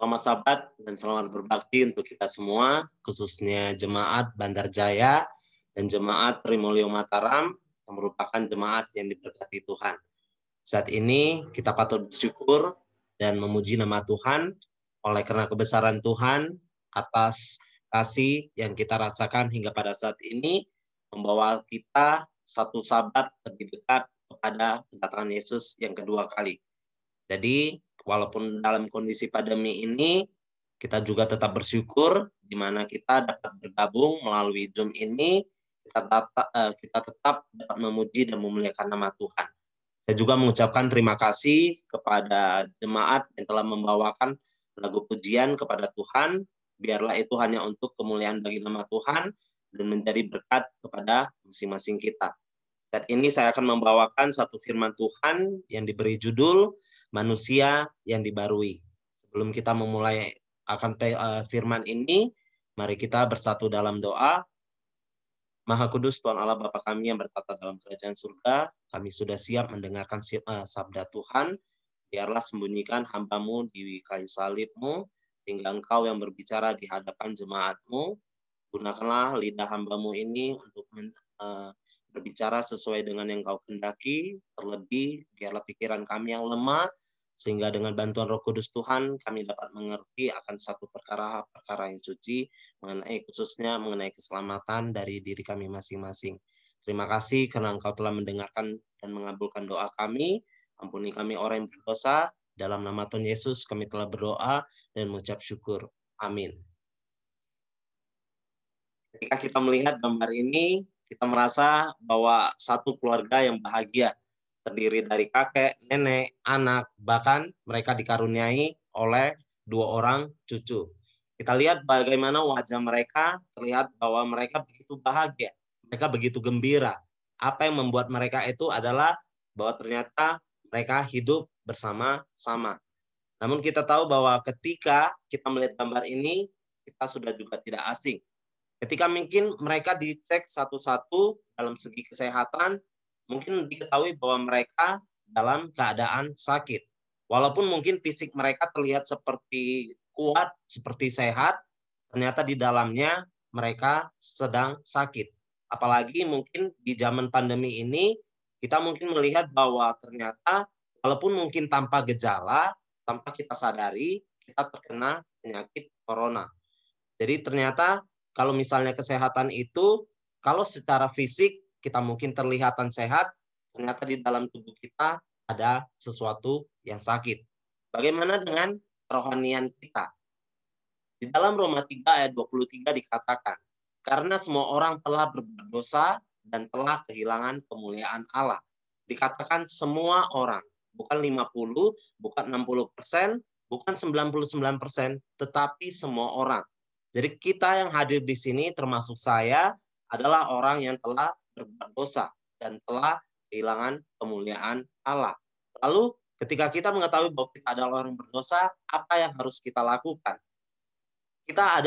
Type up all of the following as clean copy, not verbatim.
Selamat Sabat dan selamat berbakti untuk kita semua, khususnya Jemaat Bandar Jaya dan Jemaat Trimulyo Mataram yang merupakan jemaat yang diberkati Tuhan. Saat ini kita patut bersyukur dan memuji nama Tuhan oleh karena kebesaran Tuhan atas kasih yang kita rasakan hingga pada saat ini, membawa kita satu Sabat lebih dekat kepada kedatangan Yesus yang kedua kali. Jadi, walaupun dalam kondisi pandemi ini, kita juga tetap bersyukur di mana kita dapat bergabung melalui Zoom ini, kita tetap dapat memuji dan memuliakan nama Tuhan. Saya juga mengucapkan terima kasih kepada jemaat yang telah membawakan lagu pujian kepada Tuhan, biarlah itu hanya untuk kemuliaan bagi nama Tuhan dan menjadi berkat kepada masing-masing kita. Saat ini saya akan membawakan satu firman Tuhan yang diberi judul Manusia yang Dibarui. Sebelum kita memulai akan firman ini, mari kita bersatu dalam doa. Maha Kudus Tuhan Allah Bapa kami yang bertata dalam kerajaan surga, kami sudah siap mendengarkan sabda Tuhan. Biarlah sembunyikan hamba-Mu di kayu salib-Mu, sehingga Engkau yang berbicara di hadapan jemaat-Mu. Gunakanlah lidah hamba-Mu ini untuk berbicara sesuai dengan yang Kau kehendaki. Terlebih, biarlah pikiran kami yang lemah, sehingga dengan bantuan Roh Kudus Tuhan kami dapat mengerti akan satu perkara yang suci, khususnya mengenai keselamatan dari diri kami masing-masing. Terima kasih karena Engkau telah mendengarkan dan mengabulkan doa kami. Ampuni kami orang yang berdosa. Dalam nama Tuhan Yesus kami telah berdoa dan mengucap syukur. Amin. Ketika kita melihat gambar ini, kita merasa bahwa satu keluarga yang bahagia, terdiri dari kakek, nenek, anak, bahkan mereka dikaruniai oleh 2 orang cucu. Kita lihat bagaimana wajah mereka, terlihat bahwa mereka begitu bahagia, mereka begitu gembira. Apa yang membuat mereka itu adalah bahwa ternyata mereka hidup bersama-sama. Namun kita tahu bahwa ketika kita melihat gambar ini, kita sudah juga tidak asing. Ketika mungkin mereka dicek satu-satu dalam segi kesehatan, mungkin diketahui bahwa mereka dalam keadaan sakit. Walaupun mungkin fisik mereka terlihat seperti kuat, seperti sehat, ternyata di dalamnya mereka sedang sakit. Apalagi mungkin di zaman pandemi ini, kita mungkin melihat bahwa ternyata walaupun mungkin tanpa gejala, tanpa kita sadari, kita terkena penyakit corona. Jadi ternyata kalau misalnya kesehatan itu, kalau secara fisik kita mungkin terlihatan sehat, ternyata di dalam tubuh kita ada sesuatu yang sakit. Bagaimana dengan kerohanian kita? Di dalam Roma 3 ayat 23 dikatakan, karena semua orang telah berbuat dosa dan telah kehilangan kemuliaan Allah. Dikatakan semua orang, bukan 50, bukan 60%, bukan 99%, tetapi semua orang. Jadi kita yang hadir di sini termasuk saya adalah orang yang telah berbuat dosa dan telah kehilangan kemuliaan Allah. Lalu ketika kita mengetahui bahwa kita adalah orang berdosa, apa yang harus kita lakukan? Kita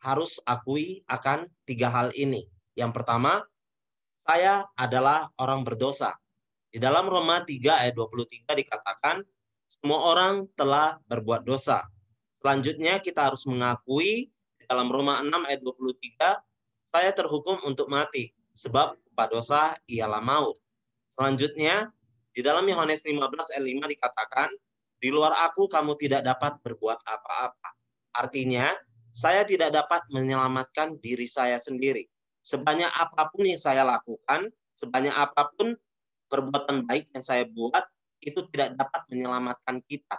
harus akui akan 3 hal ini. Yang pertama, saya adalah orang berdosa. Di dalam Roma 3 ayat 23 dikatakan, semua orang telah berbuat dosa. Selanjutnya kita harus mengakui dalam Roma 6 ayat 23, saya terhukum untuk mati, sebab upah dosa ialah maut. Selanjutnya, di dalam Yohanes 15 ayat 5 dikatakan, di luar aku kamu tidak dapat berbuat apa-apa. Artinya, saya tidak dapat menyelamatkan diri saya sendiri. Sebanyak apapun yang saya lakukan, sebanyak apapun perbuatan baik yang saya buat, itu tidak dapat menyelamatkan kita.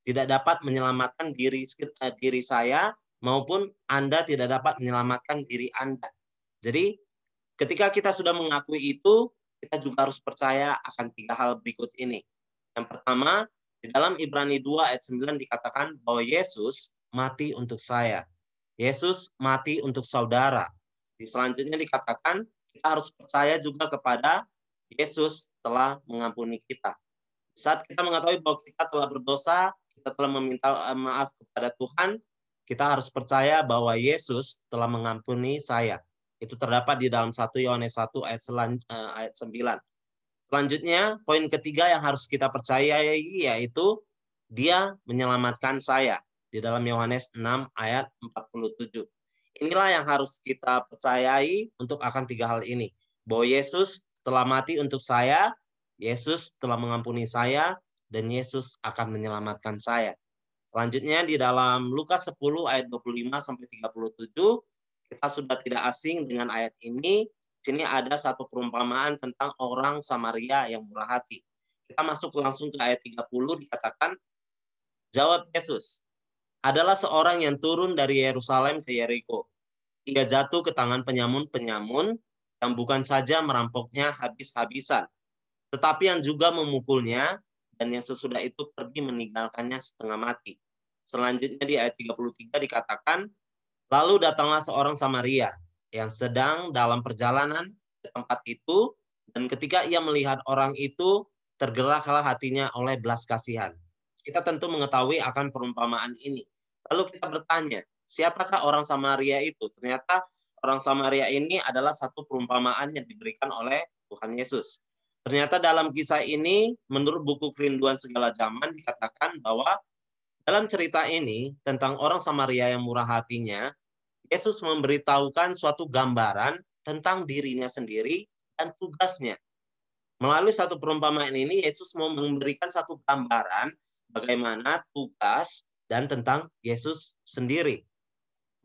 Tidak dapat menyelamatkan diri saya, maupun Anda tidak dapat menyelamatkan diri Anda. Jadi, ketika kita sudah mengakui itu, kita juga harus percaya akan 3 hal berikut ini. Yang pertama, di dalam Ibrani 2 ayat 9 dikatakan bahwa Yesus mati untuk saya. Yesus mati untuk saudara. Di selanjutnya dikatakan, kita harus percaya juga kepada Yesus telah mengampuni kita. Saat kita mengetahui bahwa kita telah berdosa, kita telah meminta maaf kepada Tuhan, kita harus percaya bahwa Yesus telah mengampuni saya. Itu terdapat di dalam 1 Yohanes 1 ayat 9. Selanjutnya, poin ketiga yang harus kita percayai yaitu Dia menyelamatkan saya. di dalam Yohanes 6 ayat 47. Inilah yang harus kita percayai untuk akan 3 hal ini. Bahwa Yesus telah mati untuk saya, Yesus telah mengampuni saya, dan Yesus akan menyelamatkan saya. Selanjutnya di dalam Lukas 10 ayat 25 sampai 37, kita sudah tidak asing dengan ayat ini. Di sini ada satu perumpamaan tentang orang Samaria yang murah hati. Kita masuk langsung ke ayat 30, dikatakan, jawab Yesus, adalah seorang yang turun dari Yerusalem ke Yeriko. Ia jatuh ke tangan penyamun-penyamun yang bukan saja merampoknya habis-habisan, tetapi yang juga memukulnya, dan yang sesudah itu pergi meninggalkannya setengah mati. Selanjutnya di ayat 33 dikatakan, lalu datanglah seorang Samaria yang sedang dalam perjalanan ke tempat itu, dan ketika ia melihat orang itu, tergeraklah hatinya oleh belas kasihan. Kita tentu mengetahui akan perumpamaan ini. Lalu kita bertanya, siapakah orang Samaria itu? Ternyata orang Samaria ini adalah satu perumpamaan yang diberikan oleh Tuhan Yesus. Ternyata dalam kisah ini, menurut buku Kerinduan Segala Zaman, dikatakan bahwa dalam cerita ini, tentang orang Samaria yang murah hatinya, Yesus memberitahukan suatu gambaran tentang dirinya sendiri dan tugasnya. Melalui satu perumpamaan ini, Yesus mau memberikan satu gambaran bagaimana tugas dan tentang Yesus sendiri.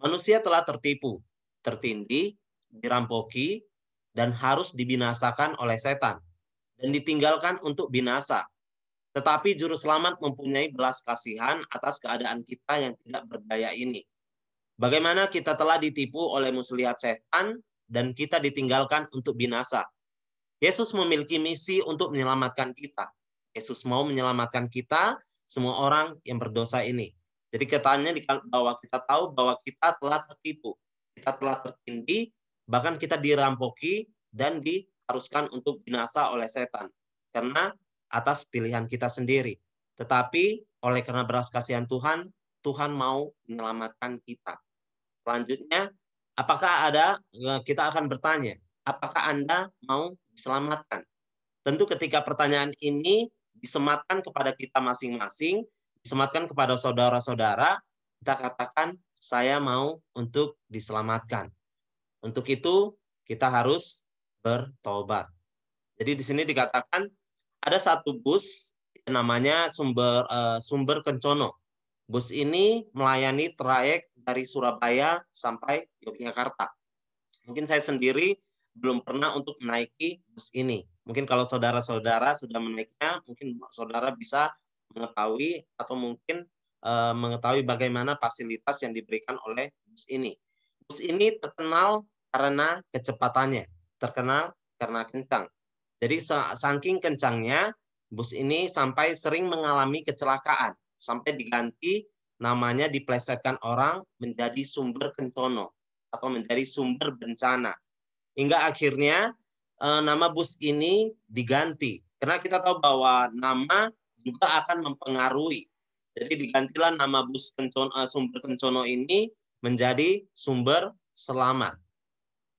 Manusia telah tertipu, tertindih, dirampoki, dan harus dibinasakan oleh setan dan ditinggalkan untuk binasa. Tetapi juru selamat mempunyai belas kasihan atas keadaan kita yang tidak berdaya ini. Bagaimana kita telah ditipu oleh muslihat setan dan kita ditinggalkan untuk binasa. Yesus memiliki misi untuk menyelamatkan kita. Yesus mau menyelamatkan kita, semua orang yang berdosa ini. Jadi katanya bahwa kita tahu bahwa kita telah tertipu, kita telah tertindih, bahkan kita dirampoki dan diharuskan untuk binasa oleh setan. Karena atas pilihan kita sendiri. Tetapi oleh karena belas kasihan Tuhan, Tuhan mau menyelamatkan kita. Selanjutnya, kita akan bertanya, apakah Anda mau diselamatkan? Tentu ketika pertanyaan ini disematkan kepada kita masing-masing, disematkan kepada saudara-saudara, kita katakan, saya mau untuk diselamatkan. Untuk itu, kita harus bertobat. Jadi di sini dikatakan, ada satu bus namanya Sumber Kencono. Bus ini melayani trayek dari Surabaya sampai Yogyakarta. Mungkin saya sendiri belum pernah untuk menaiki bus ini. Mungkin kalau saudara-saudara sudah menaiknya, mungkin saudara bisa mengetahui atau mungkin mengetahui bagaimana fasilitas yang diberikan oleh bus ini. Bus ini terkenal karena kecepatannya, terkenal karena kencang. Jadi saking kencangnya, bus ini sampai sering mengalami kecelakaan, sampai diganti namanya diplesetkan orang menjadi Sumber Kencono atau menjadi sumber bencana. Hingga akhirnya nama bus ini diganti. Karena kita tahu bahwa nama juga akan mempengaruhi. Jadi digantilah nama bus Sumber Kencono ini menjadi Sumber Selamat.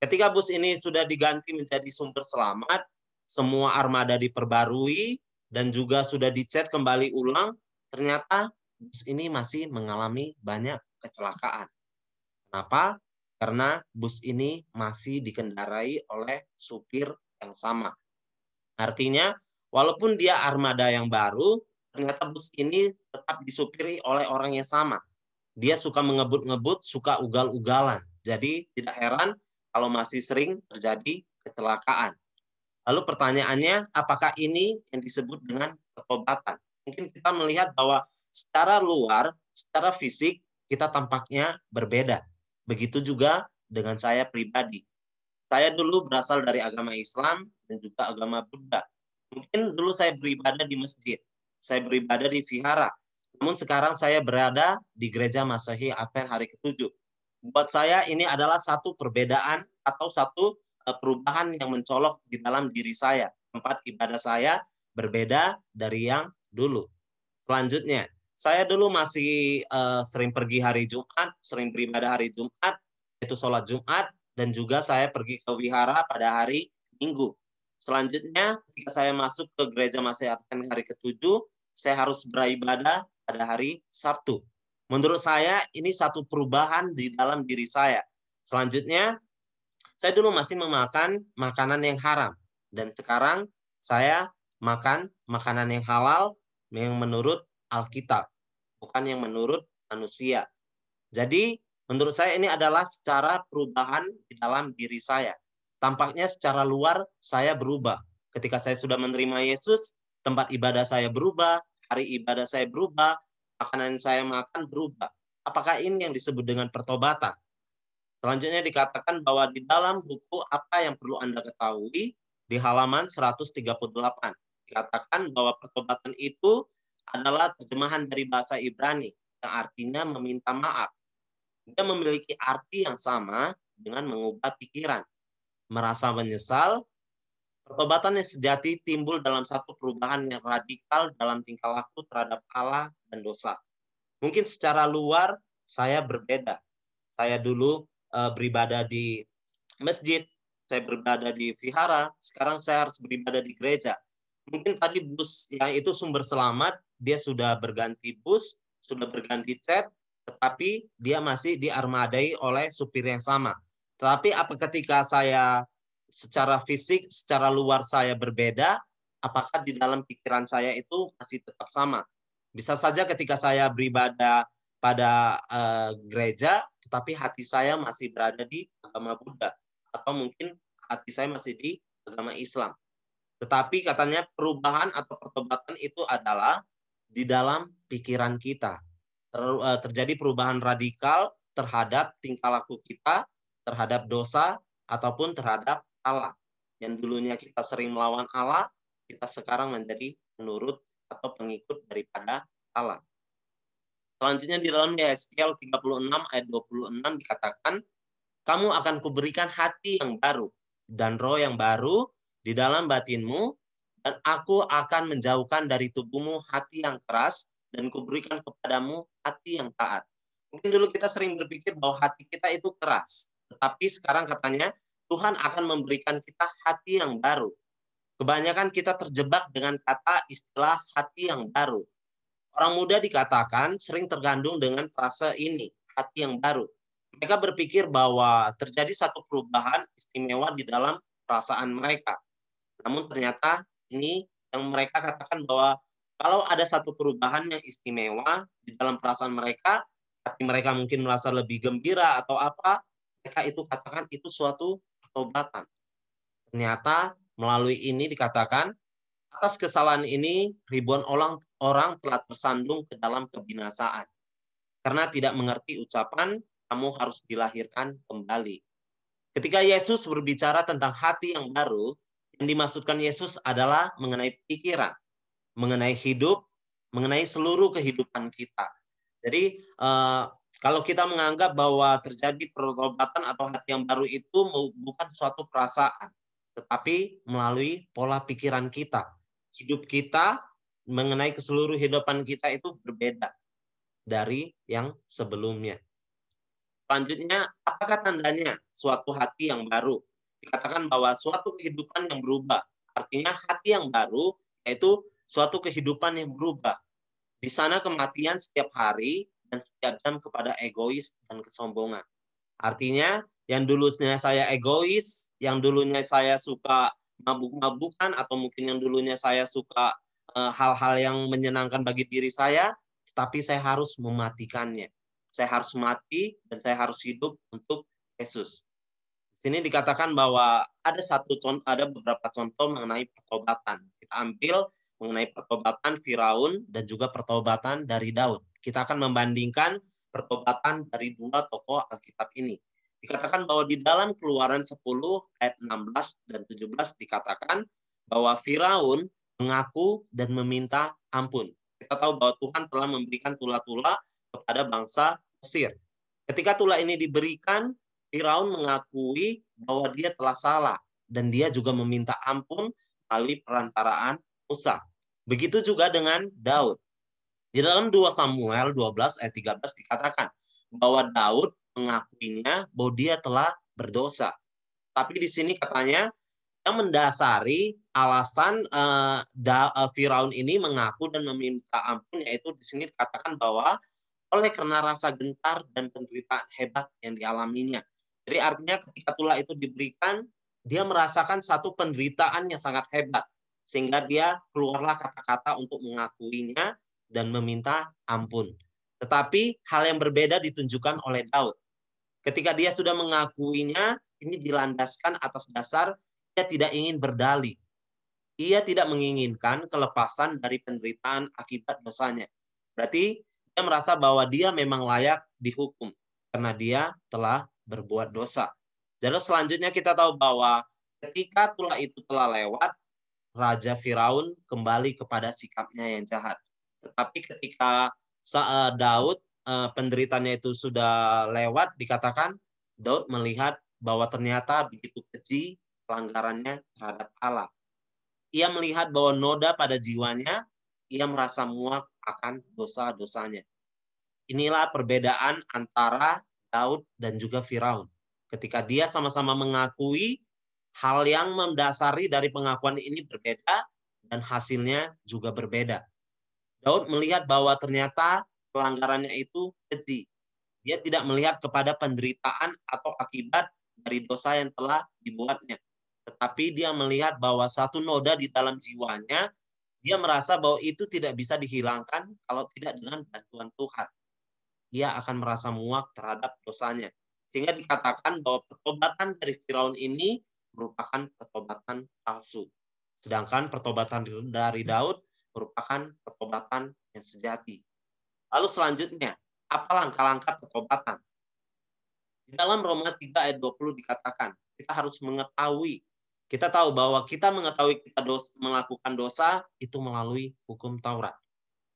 Ketika bus ini sudah diganti menjadi Sumber Selamat, semua armada diperbarui dan juga sudah dicet kembali ulang, ternyata bus ini masih mengalami banyak kecelakaan. Kenapa? Karena bus ini masih dikendarai oleh supir yang sama. Artinya, walaupun dia armada yang baru, ternyata bus ini tetap disupiri oleh orang yang sama. Dia suka mengebut-ngebut, suka ugal-ugalan. Jadi tidak heran kalau masih sering terjadi kecelakaan. Lalu pertanyaannya, apakah ini yang disebut dengan pertobatan? Mungkin kita melihat bahwa secara luar, secara fisik, kita tampaknya berbeda. Begitu juga dengan saya pribadi. Saya dulu berasal dari agama Islam dan juga agama Buddha. Mungkin dulu saya beribadah di masjid, saya beribadah di vihara. Namun sekarang saya berada di gereja Masehi Advent hari ke-7. Buat saya ini adalah satu perbedaan atau satu perubahan yang mencolok di dalam diri saya. Tempat ibadah saya berbeda dari yang dulu. Selanjutnya, saya dulu masih sering pergi hari Jumat, sering beribadah hari Jumat, yaitu sholat Jumat, dan juga saya pergi ke wihara pada hari Minggu. Selanjutnya, ketika saya masuk ke gereja Masehi Advent hari ke-7, saya harus beribadah pada hari Sabtu. Menurut saya ini satu perubahan di dalam diri saya. Selanjutnya, saya dulu masih memakan makanan yang haram. Dan sekarang saya makan makanan yang halal yang menurut Alkitab, bukan yang menurut manusia. Jadi, menurut saya ini adalah secara perubahan di dalam diri saya. Tampaknya secara luar saya berubah. Ketika saya sudah menerima Yesus, tempat ibadah saya berubah, hari ibadah saya berubah, makanan yang saya makan berubah. Apakah ini yang disebut dengan pertobatan? Selanjutnya dikatakan bahwa di dalam buku Apa yang Perlu Anda Ketahui di halaman 138 dikatakan bahwa pertobatan itu adalah terjemahan dari bahasa Ibrani yang artinya meminta maaf. Dia memiliki arti yang sama dengan mengubah pikiran, merasa menyesal. Pertobatan yang sejati timbul dalam satu perubahan yang radikal dalam tingkah laku terhadap Allah dan dosa. Mungkin secara luar saya berbeda. Saya dulu beribadah di masjid, saya beribadah di vihara, sekarang saya harus beribadah di gereja. Mungkin tadi bus yang itu sumber selamat, dia sudah berganti bus, sudah berganti cat, tetapi dia masih diarmadai oleh supir yang sama. Tetapi apa ketika saya secara fisik, secara luar saya berbeda, apakah di dalam pikiran saya itu masih tetap sama? Bisa saja ketika saya beribadah pada gereja, tetapi hati saya masih berada di agama Buddha, atau mungkin hati saya masih di agama Islam. Tetapi katanya perubahan atau pertobatan itu adalah di dalam pikiran kita. Terjadi perubahan radikal terhadap tingkah laku kita, terhadap dosa, ataupun terhadap Allah. Yang dulunya kita sering melawan Allah, kita sekarang menjadi menurut atau pengikut daripada Allah. Selanjutnya di dalam Yeskiel 36 ayat 26 dikatakan, kamu akan kuberikan hati yang baru dan roh yang baru di dalam batinmu, dan aku akan menjauhkan dari tubuhmu hati yang keras dan kuberikan kepadamu hati yang taat. Mungkin dulu kita sering berpikir bahwa hati kita itu keras, tetapi sekarang katanya Tuhan akan memberikan kita hati yang baru. Kebanyakan kita terjebak dengan kata istilah hati yang baru. Orang muda dikatakan sering tergandung dengan frase ini, hati yang baru. Mereka berpikir bahwa terjadi satu perubahan istimewa di dalam perasaan mereka. Namun ternyata ini yang mereka katakan bahwa kalau ada satu perubahan yang istimewa di dalam perasaan mereka, hati mereka mungkin merasa lebih gembira atau apa, mereka itu katakan itu suatu pertobatan. Ternyata melalui ini dikatakan, atas kesalahan ini ribuan orang telah tersandung ke dalam kebinasaan. Karena tidak mengerti ucapan, kamu harus dilahirkan kembali. Ketika Yesus berbicara tentang hati yang baru, yang dimaksudkan Yesus adalah mengenai pikiran, mengenai hidup, mengenai seluruh kehidupan kita. Jadi kalau kita menganggap bahwa terjadi pertobatan atau hati yang baru itu bukan suatu perasaan, tetapi melalui pola pikiran kita. Hidup kita mengenai keseluruh kehidupan kita itu berbeda dari yang sebelumnya. Selanjutnya, apakah tandanya suatu hati yang baru? Dikatakan bahwa suatu kehidupan yang berubah. Artinya hati yang baru yaitu suatu kehidupan yang berubah. Di sana kematian setiap hari dan setiap jam kepada egois dan kesombongan. Artinya yang dulunya saya egois, yang dulunya saya suka mabuk-mabukan, atau mungkin yang dulunya saya suka hal-hal yang menyenangkan bagi diri saya, tetapi saya harus mematikannya. Saya harus mati dan saya harus hidup untuk Yesus. Di sini dikatakan bahwa ada beberapa contoh mengenai pertobatan. Kita ambil mengenai pertobatan Firaun dan juga pertobatan dari Daud. Kita akan membandingkan pertobatan dari dua tokoh Alkitab ini. Dikatakan bahwa di dalam Keluaran 10 ayat 16 dan 17 dikatakan bahwa Firaun mengaku dan meminta ampun. Kita tahu bahwa Tuhan telah memberikan tula-tula kepada bangsa Mesir. Ketika tula ini diberikan, Firaun mengakui bahwa dia telah salah dan dia juga meminta ampun melalui perantaraan Musa. Begitu juga dengan Daud. Di dalam 2 Samuel 12 ayat 13 dikatakan bahwa Daud mengakuinya bahwa dia telah berdosa. Tapi di sini katanya yang mendasari alasan Firaun ini mengaku dan meminta ampun, yaitu di sini dikatakan bahwa oleh karena rasa gentar dan penderitaan hebat yang dialaminya. Jadi artinya ketika tulah itu diberikan, dia merasakan satu penderitaan yang sangat hebat. Sehingga dia keluarlah kata-kata untuk mengakuinya dan meminta ampun. Tetapi hal yang berbeda ditunjukkan oleh Daud. Ketika dia sudah mengakuinya, ini dilandaskan atas dasar dia tidak ingin berdalih. Ia tidak menginginkan kelepasan dari penderitaan akibat dosanya. Berarti dia merasa bahwa dia memang layak dihukum karena dia telah berbuat dosa. Jadi selanjutnya kita tahu bahwa ketika tulah itu telah lewat, Raja Firaun kembali kepada sikapnya yang jahat. Tetapi ketika Daud penderitaannya itu sudah lewat, dikatakan Daud melihat bahwa ternyata begitu keji pelanggarannya terhadap Allah. Ia melihat bahwa noda pada jiwanya, ia merasa muak akan dosa-dosanya. Inilah perbedaan antara Daud dan juga Firaun. Ketika dia sama-sama mengakui, hal yang mendasari dari pengakuan ini berbeda dan hasilnya juga berbeda. Daud melihat bahwa ternyata pelanggarannya itu keji. Dia tidak melihat kepada penderitaan atau akibat dari dosa yang telah dibuatnya. Tetapi dia melihat bahwa satu noda di dalam jiwanya, dia merasa bahwa itu tidak bisa dihilangkan kalau tidak dengan bantuan Tuhan. Ia akan merasa muak terhadap dosanya. Sehingga dikatakan bahwa pertobatan dari Firaun ini merupakan pertobatan palsu. Sedangkan pertobatan dari Daud merupakan pertobatan yang sejati. Lalu selanjutnya, apa langkah-langkah pertobatan? Di dalam Roma 3 ayat 20 dikatakan, kita harus mengetahui. Kita tahu bahwa kita mengetahui kita melakukan dosa itu melalui hukum Taurat.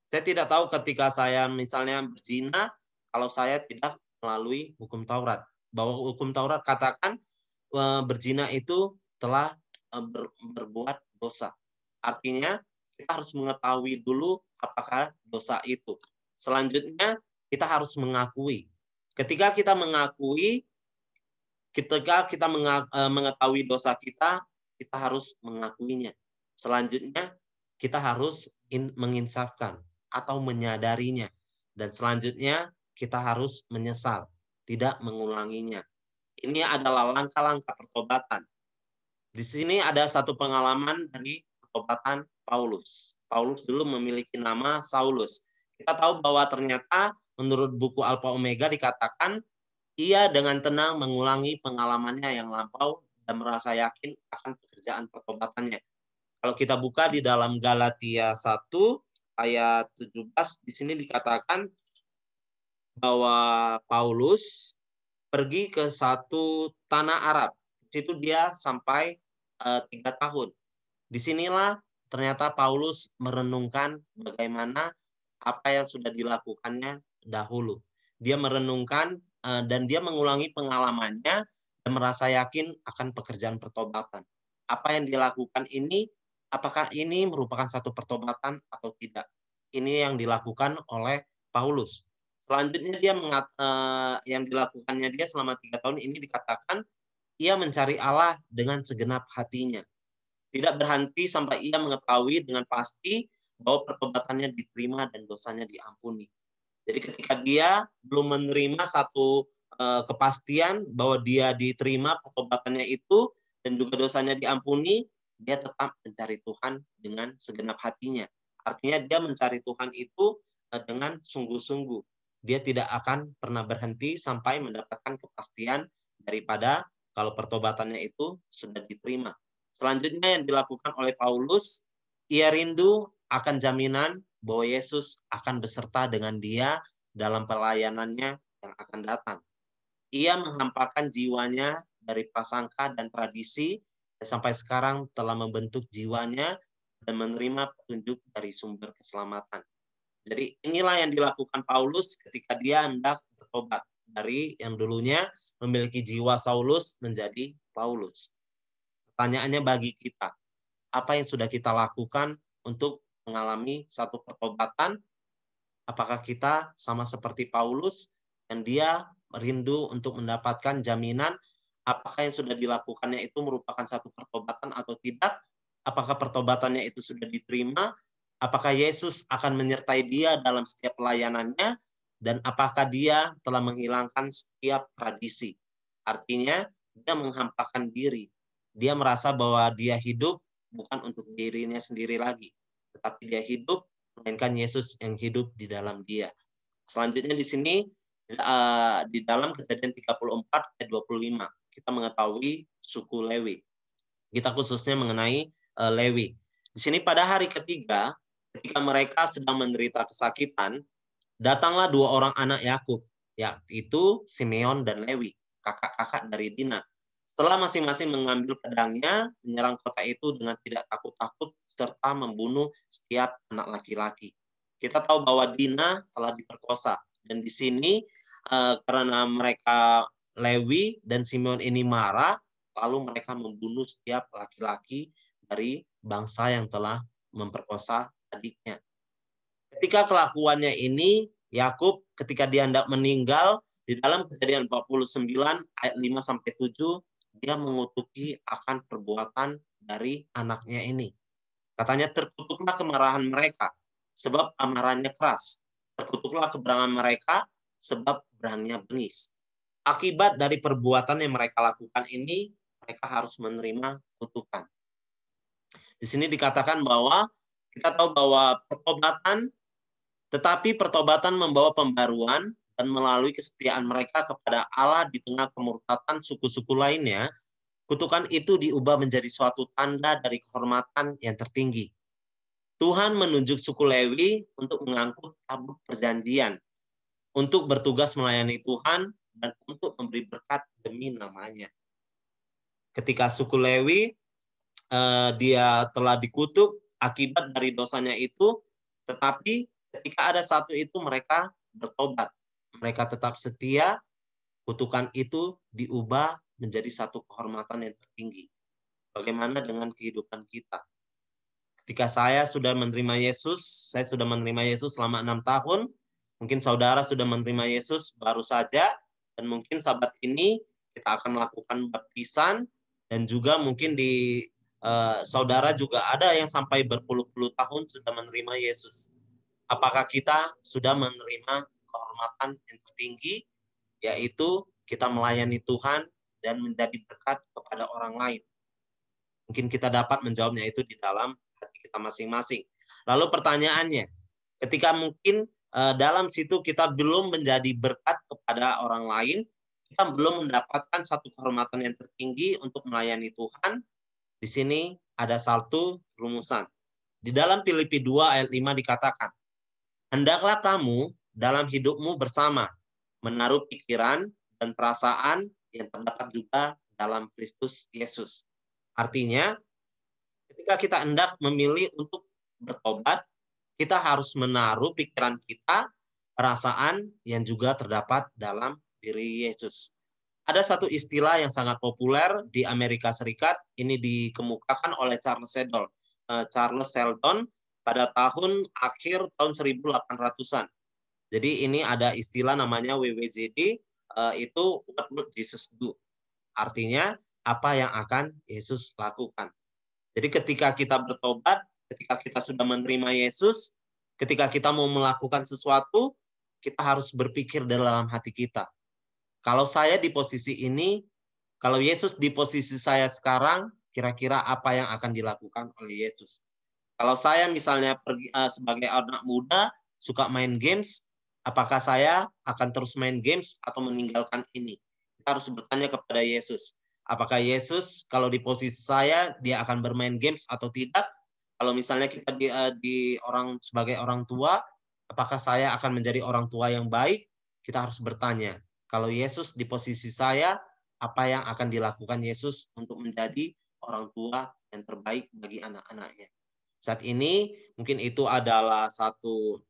Saya tidak tahu ketika saya misalnya berzina, kalau saya tidak melalui hukum Taurat. Bahwa hukum Taurat katakan berzina itu telah berbuat dosa. Artinya kita harus mengetahui dulu apakah dosa itu. Selanjutnya kita harus mengakui. Ketika kita mengakui, ketika kita mengetahui dosa kita harus mengakuinya. Selanjutnya kita harus menginsafkan atau menyadarinya. Dan selanjutnya kita harus menyesal, tidak mengulanginya. Ini adalah langkah-langkah pertobatan. Di sini ada satu pengalaman dari pertobatan Paulus. Paulus dulu memiliki nama Saulus. Kita tahu bahwa ternyata menurut buku Alpha Omega dikatakan ia dengan tenang mengulangi pengalamannya yang lampau dan merasa yakin akan pekerjaan pertobatannya. Kalau kita buka di dalam Galatia 1 ayat 17, di sini dikatakan bahwa Paulus pergi ke satu tanah Arab. Di situ dia sampai 3 tahun. Disinilah ternyata Paulus merenungkan bagaimana apa yang sudah dilakukannya dahulu. Dia merenungkan dan dia mengulangi pengalamannya dan merasa yakin akan pekerjaan pertobatan. Apa yang dilakukan ini, apakah ini merupakan satu pertobatan atau tidak? Ini yang dilakukan oleh Paulus. Selanjutnya dia yang dilakukannya dia selama 3 tahun ini dikatakan ia mencari Allah dengan segenap hatinya. Tidak berhenti sampai ia mengetahui dengan pasti bahwa pertobatannya diterima dan dosanya diampuni. Jadi ketika dia belum menerima satu kepastian bahwa dia diterima pertobatannya itu dan juga dosanya diampuni, dia tetap mencari Tuhan dengan segenap hatinya. Artinya dia mencari Tuhan itu dengan sungguh-sungguh. Dia tidak akan pernah berhenti sampai mendapatkan kepastian daripada kalau pertobatannya itu sudah diterima. Selanjutnya yang dilakukan oleh Paulus, ia rindu akan jaminan bahwa Yesus akan beserta dengan dia dalam pelayanannya yang akan datang. Ia menghampakan jiwanya dari prasangka dan tradisi dan sampai sekarang telah membentuk jiwanya dan menerima petunjuk dari sumber keselamatan. Jadi inilah yang dilakukan Paulus ketika dia hendak bertobat dari yang dulunya memiliki jiwa Saulus menjadi Paulus. Pertanyaannya bagi kita, apa yang sudah kita lakukan untuk mengalami satu pertobatan? Apakah kita sama seperti Paulus dan dia rindu untuk mendapatkan jaminan apakah yang sudah dilakukannya itu merupakan satu pertobatan atau tidak? Apakah pertobatannya itu sudah diterima? Apakah Yesus akan menyertai dia dalam setiap pelayanannya? dan apakah dia telah menghilangkan setiap tradisi. Artinya, dia menghampakan diri. Dia merasa bahwa dia hidup bukan untuk dirinya sendiri lagi, tetapi dia hidup melainkan Yesus yang hidup di dalam dia. Selanjutnya di sini di dalam Kejadian 34 ayat 25 kita mengetahui suku Lewi. Kita khususnya mengenai Lewi. Di sini pada hari ketiga, ketika mereka sedang menderita kesakitan, datanglah dua orang anak Yakub, yaitu Simeon dan Lewi, kakak-kakak dari Dina. Setelah masing-masing mengambil pedangnya, menyerang kota itu dengan tidak takut-takut, serta membunuh setiap anak laki-laki. Kita tahu bahwa Dina telah diperkosa, dan di sini karena mereka Lewi dan Simeon ini marah, lalu mereka membunuh setiap laki-laki dari bangsa yang telah memperkosa adiknya. Ketika kelakuannya ini, Yakub ketika dia hendak meninggal, di dalam Kejadian 49 ayat 5 sampai 7, dia mengutuki akan perbuatan dari anaknya ini. Katanya, terkutuklah kemarahan mereka, sebab amarahnya keras. Terkutuklah keberangan mereka, sebab berangnya bengis. Akibat dari perbuatan yang mereka lakukan ini, mereka harus menerima kutukan. Di sini dikatakan bahwa kita tahu bahwa pertobatan membawa pembaruan, dan melalui kesetiaan mereka kepada Allah di tengah kemurtatan suku-suku lainnya, kutukan itu diubah menjadi suatu tanda dari kehormatan yang tertinggi. Tuhan menunjuk suku Lewi untuk mengangkut tabut perjanjian, untuk bertugas melayani Tuhan, dan untuk memberi berkat demi namanya. Ketika suku Lewi dia telah dikutuk akibat dari dosanya itu, tetapi ketika ada satu itu mereka bertobat. Mereka tetap setia, kutukan itu diubah menjadi satu kehormatan yang tertinggi. Bagaimana dengan kehidupan kita? Ketika saya sudah menerima Yesus, saya sudah menerima Yesus selama 6 tahun, mungkin saudara sudah menerima Yesus baru saja, dan mungkin sahabat ini kita akan melakukan baptisan, dan juga mungkin di saudara juga ada yang sampai berpuluh-puluh tahun sudah menerima Yesus. Apakah kita sudah menerima kehormatan yang tertinggi, yaitu kita melayani Tuhan dan menjadi berkat kepada orang lain? Mungkin kita dapat menjawabnya itu di dalam hati kita masing-masing. Lalu pertanyaannya, ketika mungkin dalam situ kita belum menjadi berkat kepada orang lain, kita belum mendapatkan satu kehormatan yang tertinggi untuk melayani Tuhan, di sini ada satu rumusan. Di dalam Filipi 2 ayat 5 dikatakan, hendaklah kamu dalam hidupmu bersama menaruh pikiran dan perasaan yang terdapat juga dalam Kristus Yesus. Artinya, ketika kita hendak memilih untuk bertobat, kita harus menaruh pikiran kita, perasaan yang juga terdapat dalam diri Yesus. Ada satu istilah yang sangat populer di Amerika Serikat, ini dikemukakan oleh Charles Sheldon pada akhir tahun 1800-an. Jadi ini ada istilah namanya WWJD, itu What Would Jesus Do? Artinya, apa yang akan Yesus lakukan. Jadi ketika kita bertobat, ketika kita sudah menerima Yesus, ketika kita mau melakukan sesuatu, kita harus berpikir dalam hati kita. Kalau saya di posisi ini, kalau Yesus di posisi saya sekarang, kira-kira apa yang akan dilakukan oleh Yesus? Kalau saya misalnya sebagai anak muda, suka main games, apakah saya akan terus main games atau meninggalkan ini? Kita harus bertanya kepada Yesus. Apakah Yesus kalau di posisi saya, dia akan bermain games atau tidak? Kalau misalnya kita sebagai orang tua, apakah saya akan menjadi orang tua yang baik? Kita harus bertanya. Kalau Yesus di posisi saya, apa yang akan dilakukan Yesus untuk menjadi orang tua yang terbaik bagi anak-anaknya? Saat ini mungkin itu adalah satu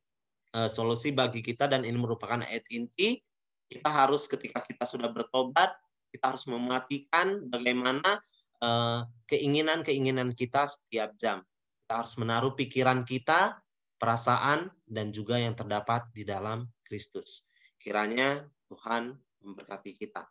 solusi bagi kita, dan ini merupakan ayat inti. Kita harus ketika kita sudah bertobat, kita harus mematikan bagaimana keinginan-keinginan kita setiap jam. Kita harus menaruh pikiran kita, perasaan, dan juga yang terdapat di dalam Kristus. Kiranya Tuhan memberkati kita.